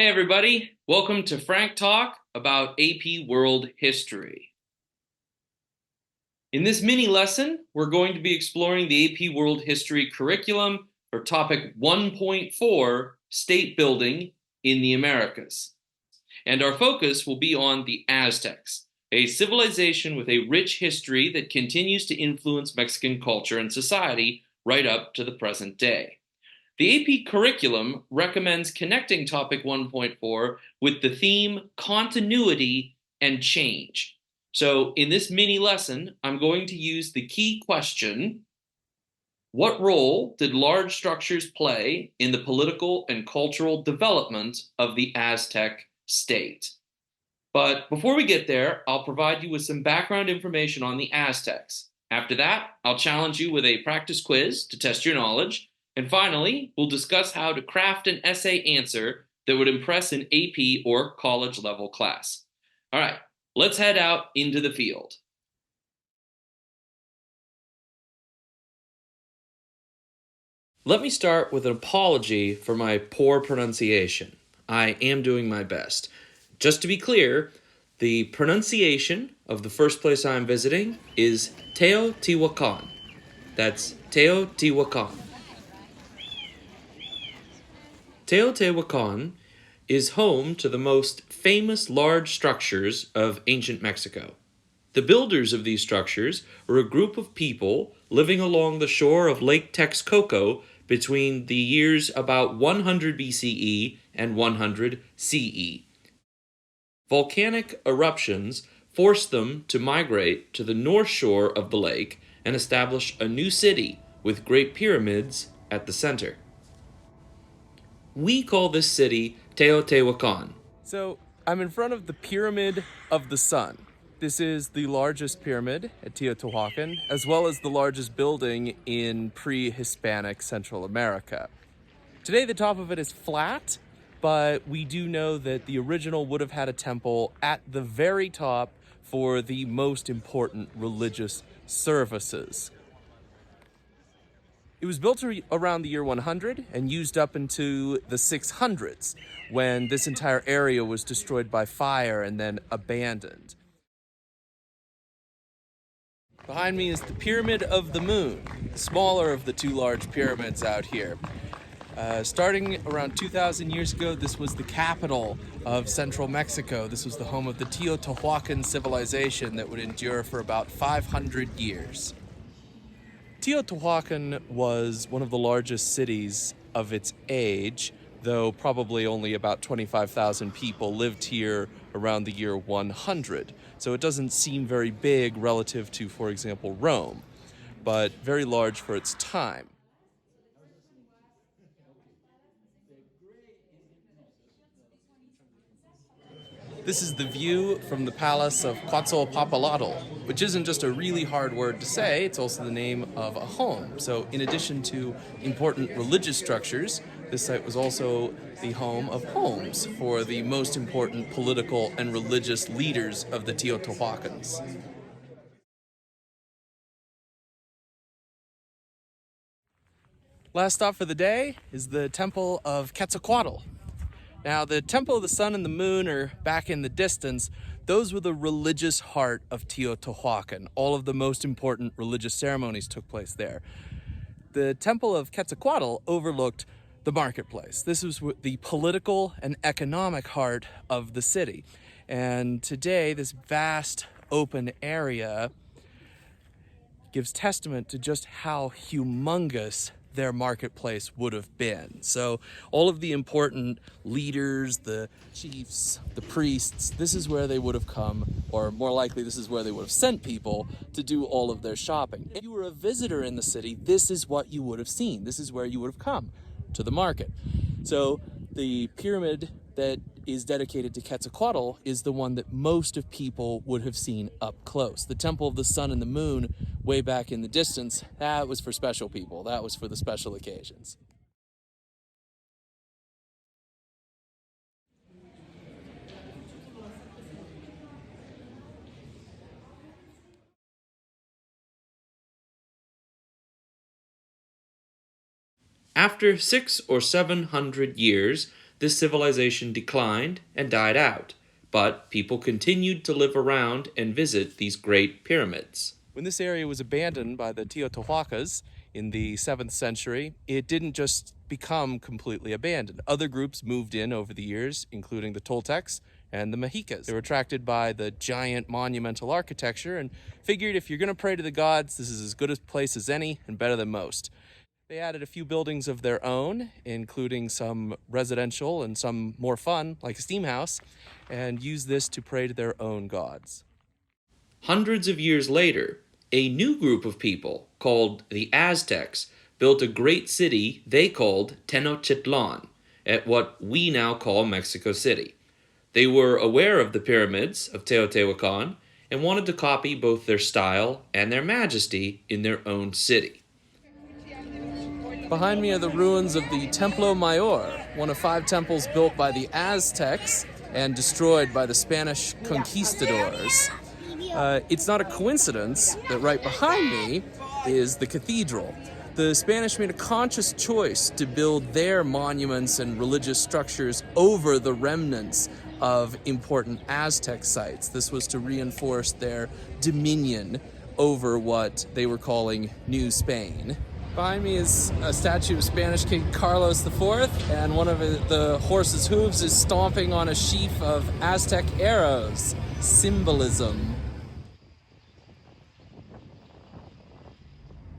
Hey everybody, welcome to Frank Talk about AP World History. In this mini lesson, we're going to be exploring the AP World History curriculum for topic 1.4, State Building in the Americas. And our focus will be on the Aztecs, a civilization with a rich history that continues to influence Mexican culture and society right up to the present day. The AP curriculum recommends connecting topic 1.4 with the theme continuity and change. So in this mini lesson, I'm going to use the key question: what role did large structures play in the political and cultural development of the Aztec state? But before we get there, I'll provide you with some background information on the Aztecs. After that, I'll challenge you with a practice quiz to test your knowledge. And finally, we'll discuss how to craft an essay answer that would impress an AP or college level class. All right, let's head out into the field. Let me start with an apology for my poor pronunciation. I am doing my best. Just to be clear, the pronunciation of the first place I'm visiting is Teotihuacan. That's Teotihuacan. Teotihuacan is home to the most famous large structures of ancient Mexico. The builders of these structures were a group of people living along the shore of Lake Texcoco between the years about 100 BCE and 100 CE. Volcanic eruptions forced them to migrate to the north shore of the lake and establish a new city with great pyramids at the center. We call this city Teotihuacan. So I'm in front of the Pyramid of the Sun. This is the largest pyramid at Teotihuacan, as well as the largest building in pre-Hispanic Central America. Today the top of it is flat, but we do know that the original would have had a temple at the very top for the most important religious services. It was built around the year 100 and used up into the 600s, when this entire area was destroyed by fire and then abandoned. Behind me is the Pyramid of the Moon, the smaller of the two large pyramids out here. Starting around 2,000 years ago, this was the capital of central Mexico. This was the home of the Teotihuacan civilization that would endure for about 500 years. Teotihuacan was one of the largest cities of its age, though probably only about 25,000 people lived here around the year 100. So it doesn't seem very big relative to, for example, Rome, but very large for its time. This is the view from the palace of Quetzalcoatl, which isn't just a really hard word to say, it's also the name of a home. So in addition to important religious structures, this site was also the home of homes for the most important political and religious leaders of the Teotihuacans. Last stop for the day is the Temple of Quetzalcoatl. Now, the Temple of the Sun and the Moon are back in the distance. Those were the religious heart of Teotihuacan. All of the most important religious ceremonies took place there. The Temple of Quetzalcoatl overlooked the marketplace. This was the political and economic heart of the city. And today, this vast open area gives testament to just how humongous their marketplace would have been. So all of the important leaders, the chiefs, the priests, this is where they would have come, or more likely this is where they would have sent people to do all of their shopping. If you were a visitor in the city, this is what you would have seen. This is where you would have come, to the market. So the pyramid that is dedicated to Quetzalcoatl is the one that most of people would have seen up close. The Temple of the Sun and the Moon, way back in the distance, that was for special people. That was for the special occasions. After 600 or 700 years, this civilization declined and died out, but people continued to live around and visit these great pyramids. When this area was abandoned by the Teotihuacans in the 7th century, it didn't just become completely abandoned. Other groups moved in over the years, including the Toltecs and the Mexicas. They were attracted by the giant monumental architecture and figured if you're going to pray to the gods, this is as good a place as any and better than most. They added a few buildings of their own, including some residential and some more fun, like a steam house, and used this to pray to their own gods. Hundreds of years later, a new group of people, called the Aztecs, built a great city they called Tenochtitlan, at what we now call Mexico City. They were aware of the pyramids of Teotihuacan and wanted to copy both their style and their majesty in their own city. Behind me are the ruins of the Templo Mayor, one of 5 temples built by the Aztecs and destroyed by the Spanish conquistadors. It's not a coincidence that right behind me is the cathedral. The Spanish made a conscious choice to build their monuments and religious structures over the remnants of important Aztec sites. This was to reinforce their dominion over what they were calling New Spain. Behind me is a statue of Spanish King Carlos IV, and one of the horse's hooves is stomping on a sheaf of Aztec arrows. Symbolism.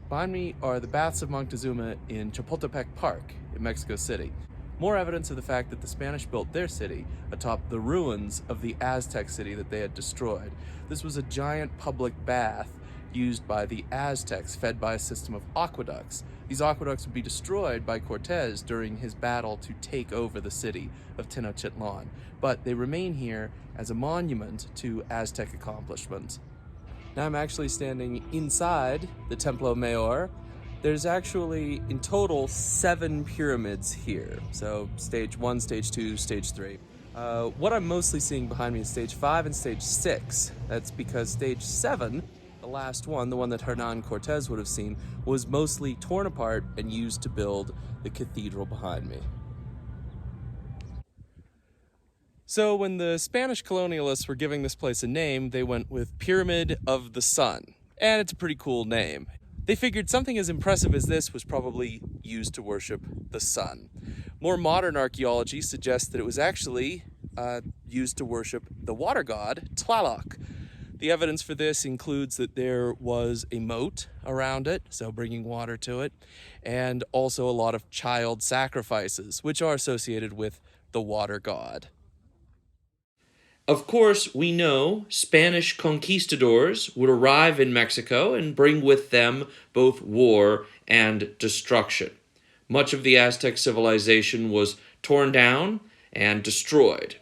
Behind me are the Baths of Moctezuma in Chapultepec Park in Mexico City. More evidence of the fact that the Spanish built their city atop the ruins of the Aztec city that they had destroyed. This was a giant public bath used by the Aztecs, fed by a system of aqueducts. These aqueducts would be destroyed by Cortez during his battle to take over the city of Tenochtitlan, but they remain here as a monument to Aztec accomplishments. Now I'm actually standing inside the Templo Mayor. There's actually, in total, 7 pyramids here. So stage 1, stage 2, stage 3. What I'm mostly seeing behind me is stage 5 and stage 6. That's because stage 7, the last one, the one that Hernan Cortez would have seen, was mostly torn apart and used to build the cathedral behind me. So when the Spanish colonialists were giving this place a name, they went with Pyramid of the Sun. And it's a pretty cool name. They figured something as impressive as this was probably used to worship the sun. More modern archaeology suggests that it was actually used to worship the water god, Tlaloc. The evidence for this includes that there was a moat around it, so bringing water to it, and also a lot of child sacrifices, which are associated with the water god. Of course, we know Spanish conquistadors would arrive in Mexico and bring with them both war and destruction. Much of the Aztec civilization was torn down and destroyed.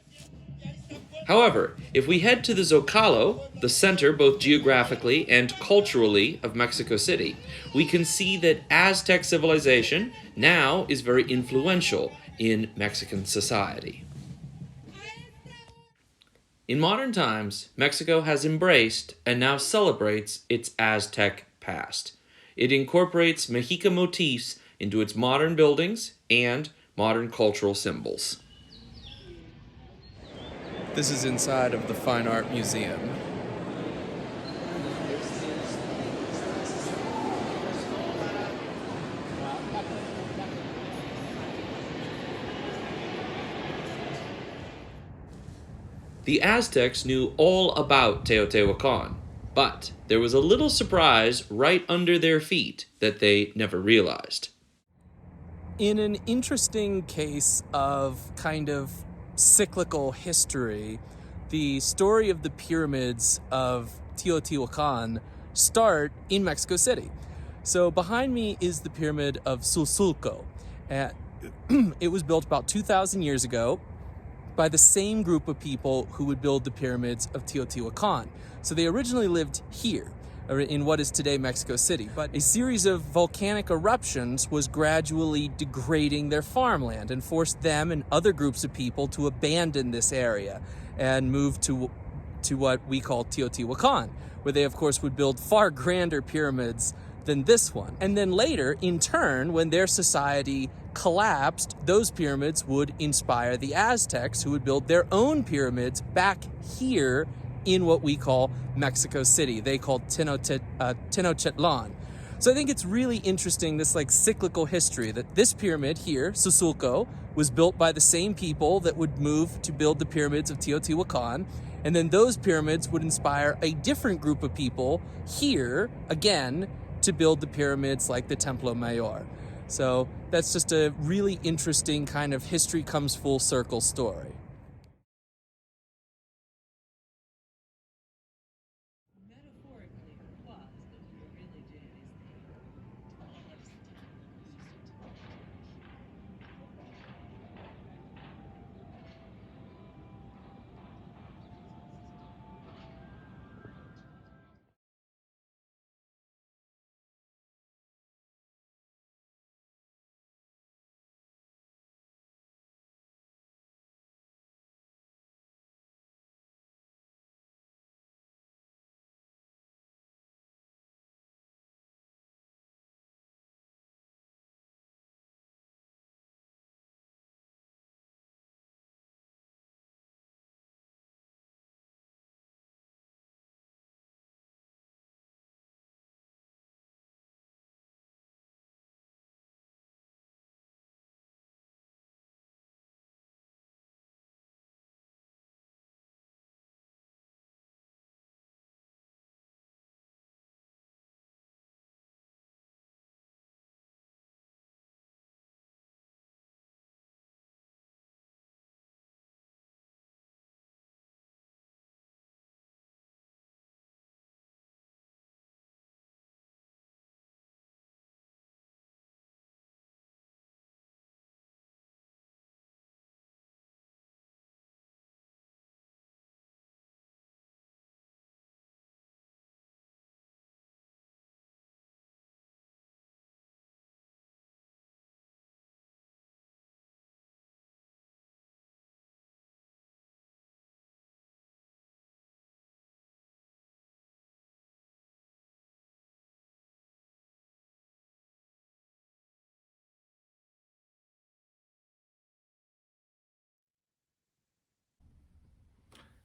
However, if we head to the Zocalo, the center both geographically and culturally of Mexico City, we can see that Aztec civilization now is very influential in Mexican society. In modern times, Mexico has embraced and now celebrates its Aztec past. It incorporates Mexica motifs into its modern buildings and modern cultural symbols. This is inside of the Fine Art Museum. The Aztecs knew all about Teotihuacan, but there was a little surprise right under their feet that they never realized. In an interesting case of kind of cyclical history, the story of the pyramids of Teotihuacan start in Mexico City. So behind me is the pyramid of Sulsulco. It was built about 2,000 years ago by the same group of people who would build the pyramids of Teotihuacan. So they originally lived here, or in what is today Mexico City, but a series of volcanic eruptions was gradually degrading their farmland and forced them and other groups of people to abandon this area and move to what we call Teotihuacan, where they of course would build far grander pyramids than this one. And then later, in turn, when their society collapsed, those pyramids would inspire the Aztecs, who would build their own pyramids back here in what we call Mexico City. They called Tenochtitlan. So I think it's really interesting, this like cyclical history, that this pyramid here, Susulco, was built by the same people that would move to build the pyramids of Teotihuacan. And then those pyramids would inspire a different group of people here, again, to build the pyramids like the Templo Mayor. So that's just a really interesting kind of history comes full circle story. Metaphorically, it was, but what we really did is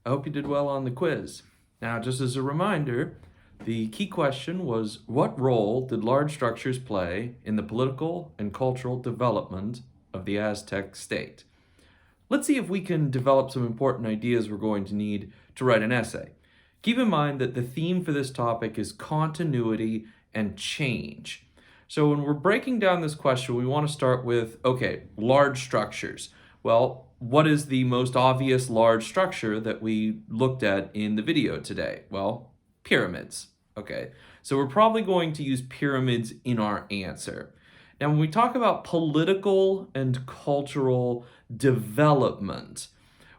I hope you did well on the quiz. Now, just as a reminder, the key question was, what role did large structures play in the political and cultural development of the Aztec state? Let's see if we can develop some important ideas we're going to need to write an essay. Keep in mind that the theme for this topic is continuity and change. So when we're breaking down this question, we want to start with, okay, large structures. Well, what is the most obvious large structure that we looked at in the video today? Well, pyramids. Okay, so we're probably going to use pyramids in our answer. Now, when we talk about political and cultural development,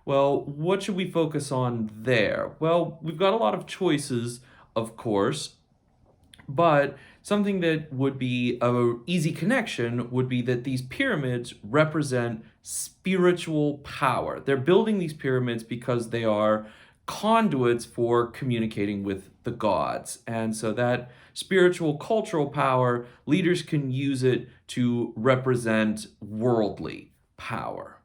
well, what should we focus on there? Well, we've got a lot of choices, of course, but something that would be an easy connection would be that these pyramids represent spiritual power. They're building these pyramids because they are conduits for communicating with the gods. And so that spiritual cultural power, leaders can use it to represent worldly power.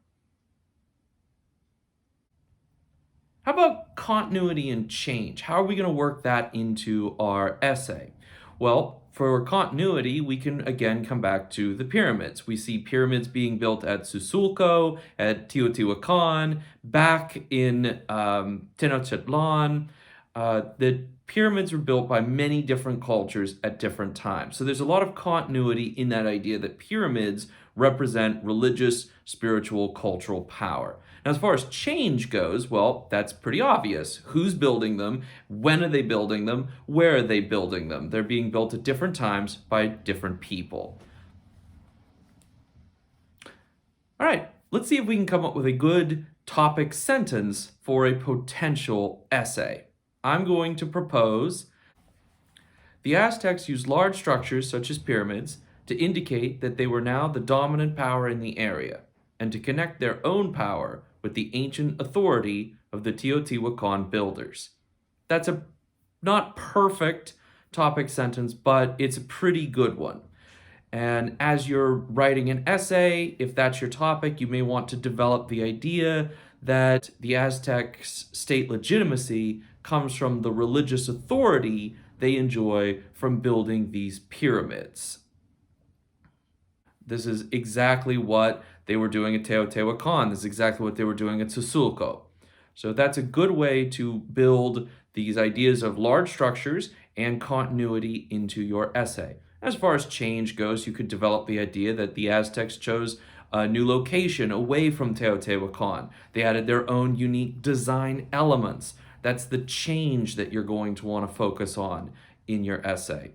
How about continuity and change? How are we going to work that into our essay? Well, for continuity, we can again come back to the pyramids. We see pyramids being built at Susulco, at Teotihuacan, back in Tenochtitlan. The pyramids were built by many different cultures at different times. So there's a lot of continuity in that idea that pyramids represent religious, spiritual, cultural power. Now, as far as change goes, well, that's pretty obvious. Who's building them? When are they building them? Where are they building them? They're being built at different times by different people. All right, let's see if we can come up with a good topic sentence for a potential essay. I'm going to propose the Aztecs used large structures such as pyramids to indicate that they were now the dominant power in the area, and to connect their own power with the ancient authority of the Teotihuacan builders. That's a not perfect topic sentence, but it's a pretty good one. And as you're writing an essay, if that's your topic, you may want to develop the idea that the Aztecs' state legitimacy comes from the religious authority they enjoy from building these pyramids. This is exactly what they were doing at Teotihuacan. This is exactly what they were doing at Susulco. So that's a good way to build these ideas of large structures and continuity into your essay. As far as change goes, you could develop the idea that the Aztecs chose a new location away from Teotihuacan. They added their own unique design elements. That's the change that you're going to want to focus on in your essay.